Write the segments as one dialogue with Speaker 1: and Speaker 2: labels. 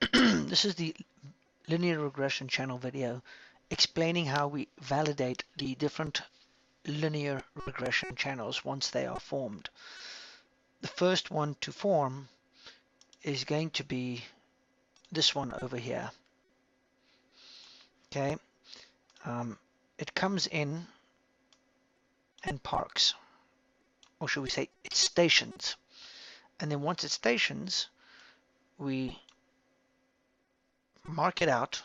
Speaker 1: This is the linear regression channel video explaining how we validate the different linear regression channels once they are formed. The first one to form is going to be this one over here. Okay, it comes in and parks, or should we say it stations, and then once it stations, we mark it out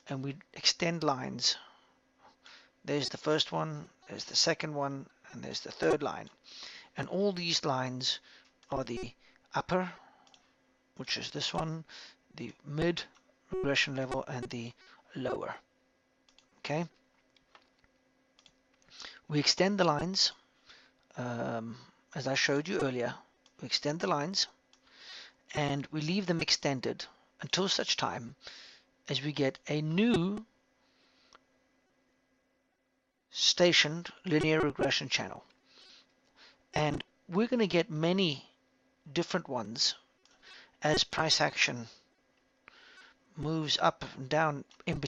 Speaker 1: and we extend lines. There's the first one, there's the second one, and there's the third line. And all these lines are the upper, which is this one, the mid regression level, and the lower. Okay. We extend the lines, as I showed you earlier. We extend the lines, and we leave them extended until such time as we get a new stationed linear regression channel. And we're going to get many different ones as price action moves up and down in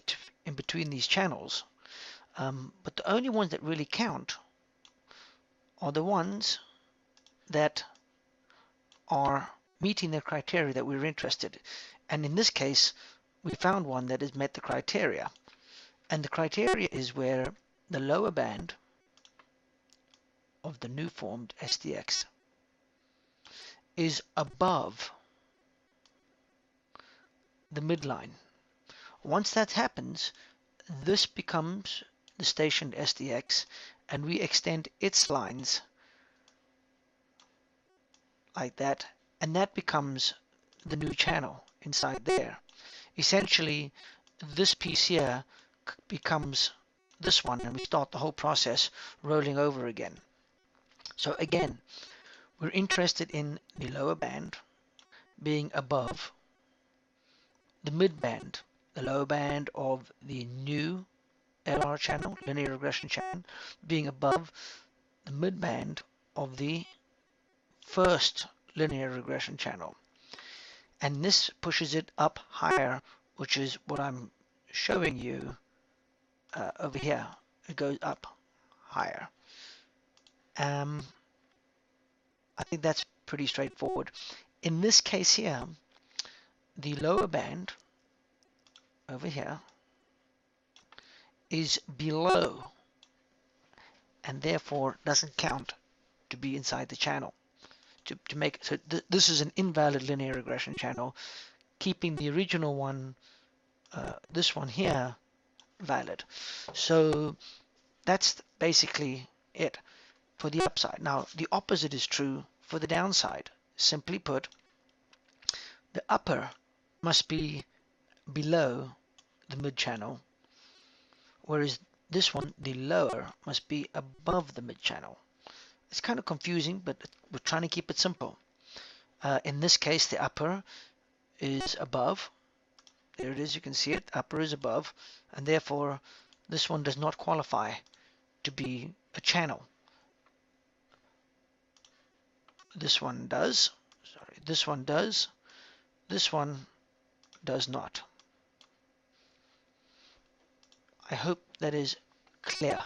Speaker 1: between these channels. But the only ones that really count are the ones that are meeting the criteria that we're interested in. And in this case, we found one that has met the criteria. And the criteria is where the lower band of the new formed SDX is above the midline. Once that happens, this becomes the stationed SDX, and we extend its lines like that, and that becomes the new channel inside there. Essentially, this piece here becomes this one, and we start the whole process rolling over again. So again, we're interested in the lower band being above the mid band, the lower band of the new LR channel, linear regression channel, being above the mid band of the first linear regression channel. And this pushes it up higher, which is what I'm showing you over here. It goes up higher. I think that's pretty straightforward. In this case here, the lower band over here is below and therefore doesn't count to be inside the channel. To make so this is an invalid linear regression channel, keeping the original one, this one here, valid. So that's basically it for the upside. Now the opposite is true for the downside. Simply put, the upper must be below the mid channel, whereas this one, the lower, must be above the mid channel. It's kind of confusing, but we're trying to keep it simple. In this case, the upper is above. There it is, you can see it. Upper is above, and therefore this one does not qualify to be a channel. This one does. Sorry, this one does. This one does not. I hope that is clear.